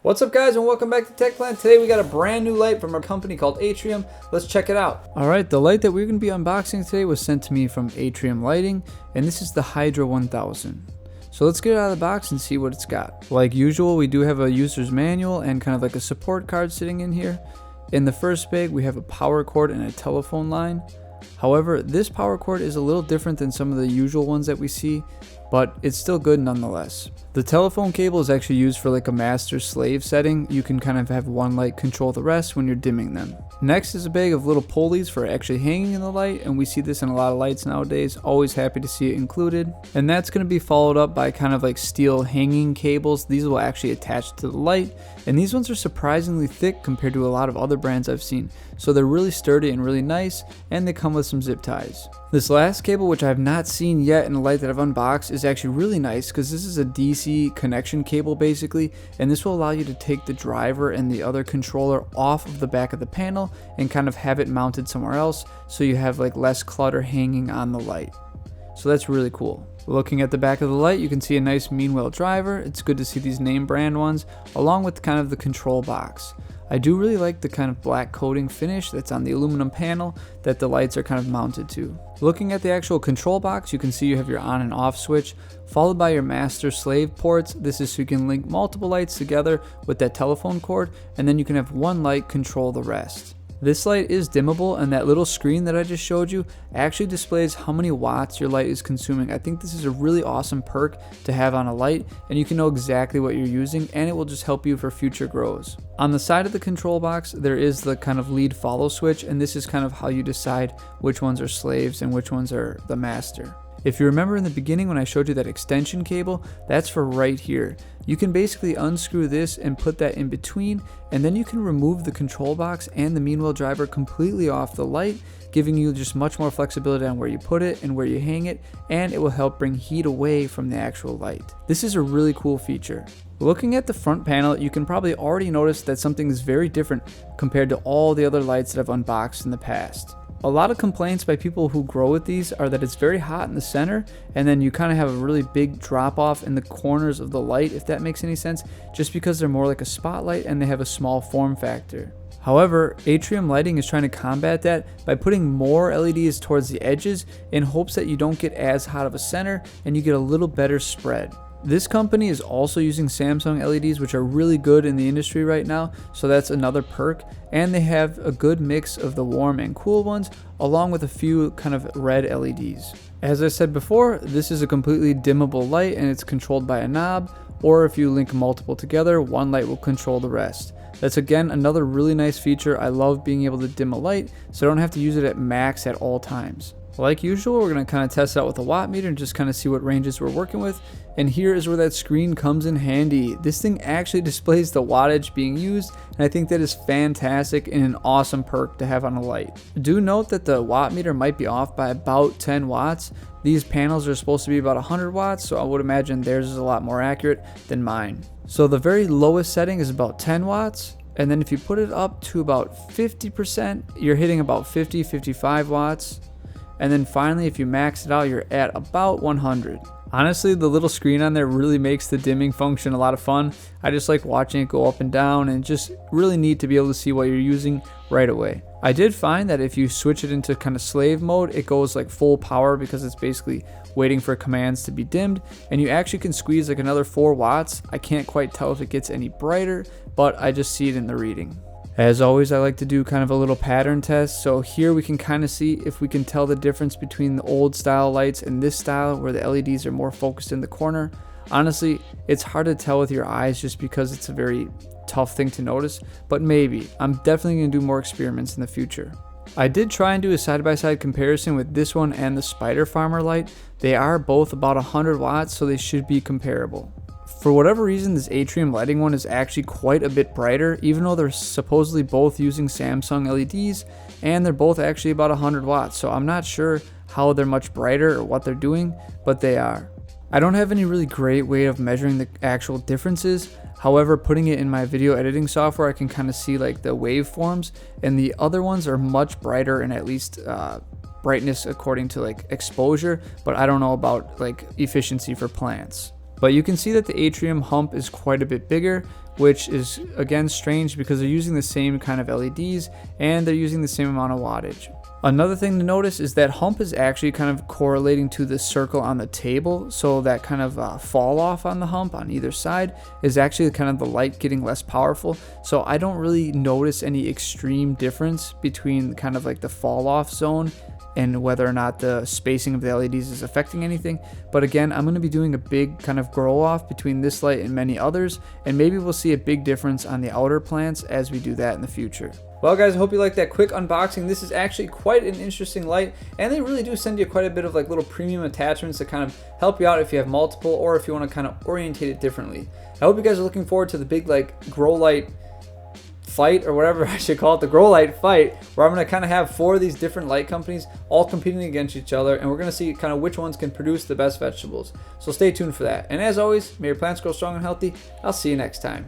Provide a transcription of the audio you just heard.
What's up guys and welcome back to TechPlan. Today we got a brand new light from our company called Atrium. Let's check it out. Alright, the light that we're going to be unboxing today was sent to me from Atrium Lighting, and this is the Hydra-1000. So let's get it out of the box and see what it's got. Like usual, we do have a user's manual and kind of like a support card sitting in here. In the first bag we have a power cord and a telephone line. However, this power cord is a little different than some of the usual ones that we see, but it's still good nonetheless. The telephone cable is actually used for like a master-slave setting. You can kind of have one light control the rest when you're dimming them. Next is a bag of little pulleys for actually hanging in the light, and we see this in a lot of lights nowadays. Always happy to see it included. And that's going to be followed up by kind of like steel hanging cables. These will actually attach to the light, and these ones are surprisingly thick compared to a lot of other brands I've seen. So they're really sturdy and really nice, and they come with some zip ties. This last cable, which I have not seen yet in a light that I've unboxed, is actually really nice because this is a DC connection cable basically, and this will allow you to take the driver and the other controller off of the back of the panel and kind of have it mounted somewhere else, so you have like less clutter hanging on the light. So that's really cool. Looking at the back of the light, you can see a nice Meanwheel driver. It's good to see these name brand ones along with kind of the control box. I do really like the kind of black coating finish that's on the aluminum panel that the lights are kind of mounted to. Looking at the actual control box, you can see you have your on and off switch, followed by your master slave ports. This is so you can link multiple lights together with that telephone cord, and then you can have one light control the rest. This light is dimmable, and that little screen that I just showed you actually displays how many watts your light is consuming. I think this is a really awesome perk to have on a light, and you can know exactly what you're using, and it will just help you for future grows. On the side of the control box, there is the kind of lead follow switch, and this is kind of how you decide which ones are slaves and which ones are the master. If you remember in the beginning when I showed you that extension cable, that's for right here. You can basically unscrew this and put that in between, and then you can remove the control box and the Meanwheel driver completely off the light, giving you just much more flexibility on where you put it and where you hang it, and it will help bring heat away from the actual light. This is a really cool feature. Looking at the front panel, you can probably already notice that something is very different compared to all the other lights that I've unboxed in the past. A lot of complaints by people who grow with these are that it's very hot in the center, and then you kind of have a really big drop off in the corners of the light, if that makes any sense, just because they're more like a spotlight and they have a small form factor. However, Atrium Lighting is trying to combat that by putting more LEDs towards the edges in hopes that you don't get as hot of a center and you get a little better spread. This company is also using Samsung LEDs, which are really good in the industry right now, so that's another perk, and they have a good mix of the warm and cool ones along with a few kind of red LEDs. As I said before, this is a completely dimmable light and it's controlled by a knob, or if you link multiple together, one light will control the rest. That's again another really nice feature. I love being able to dim a light so I don't have to use it at max at all times. Like usual, we're going to kind of test it out with a watt meter and just kind of see what ranges we're working with. And here is where that screen comes in handy. This thing actually displays the wattage being used, and I think that is fantastic and an awesome perk to have on a light. Do note that the watt meter might be off by about 10 watts. These panels are supposed to be about 100 watts, so I would imagine theirs is a lot more accurate than mine. So the very lowest setting is about 10 watts. And then if you put it up to about 50%, you're hitting about 50-55 watts. And then finally, if you max it out, you're at about 100. Honestly, the little screen on there really makes the dimming function a lot of fun. I just like watching it go up and down, and just really neat to be able to see what you're using right away. I did find that if you switch it into kind of slave mode, it goes like full power because it's basically waiting for commands to be dimmed, and you actually can squeeze like another 4 watts. I can't quite tell if it gets any brighter, but I just see it in the reading. As always, I like to do kind of a little pattern test, so here we can kind of see if we can tell the difference between the old style lights and this style where the LEDs are more focused in the corner. Honestly, it's hard to tell with your eyes just because it's a very tough thing to notice, but maybe. I'm definitely going to do more experiments in the future. I did try and do a side-by-side comparison with this one and the Spider Farmer light. They are both about 100 watts, so they should be comparable. For whatever reason, this Atrium Lighting one is actually quite a bit brighter, even though they're supposedly both using Samsung LEDs, and they're both actually about 100 watts, so I'm not sure how they're much brighter or what they're doing, but they are. I don't have any really great way of measuring the actual differences. However, putting it in my video editing software, I can kind of see like the waveforms, and the other ones are much brighter and at least brightness according to like exposure, but I don't know about like efficiency for plants. But you can see that the Atrium hump is quite a bit bigger, which is again strange because they're using the same kind of LEDs and they're using the same amount of wattage. Another thing to notice is that hump is actually kind of correlating to the circle on the table, so that kind of fall off on the hump on either side is actually kind of the light getting less powerful. So I don't really notice any extreme difference between kind of like the fall off zone and whether or not the spacing of the LEDs is affecting anything. But again, I'm going to be doing a big kind of grow off between this light and many others, and maybe we'll see a big difference on the outer plants as we do that in the future. Well guys, I hope you liked that quick unboxing. This is actually quite an interesting light, and they really do send you quite a bit of like little premium attachments to kind of help you out if you have multiple or if you want to kind of orientate it differently. I hope you guys are looking forward to the big like grow light fight, or whatever I should call it, the grow light fight, where I'm going to kind of have 4 of these different light companies all competing against each other, and we're going to see kind of which ones can produce the best vegetables. So stay tuned for that. And as always, may your plants grow strong and healthy. I'll see you next time.